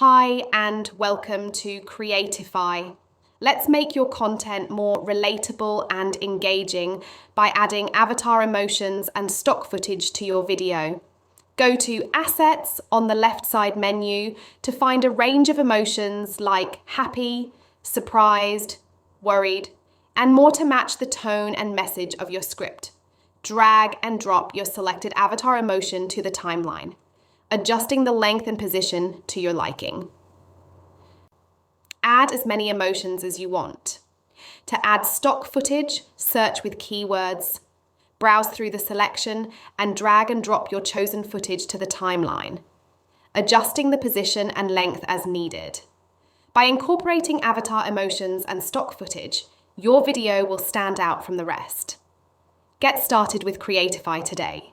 Hi and welcome to Creatify. Let's make your content more relatable and engaging by adding avatar emotions and stock footage to your video. Go to Assets on the left side menu to find a range of emotions like happy, surprised, worried, and more to match the tone and message of your script. Drag and drop your selected avatar emotion to the timeline, adjusting the length and position to your liking. Add as many emotions as you want. To add stock footage, search with keywords, browse through the selection, and drag and drop your chosen footage to the timeline, adjusting the position and length as needed. By incorporating avatar emotions and stock footage, your video will stand out from the rest. Get started with Creatify today.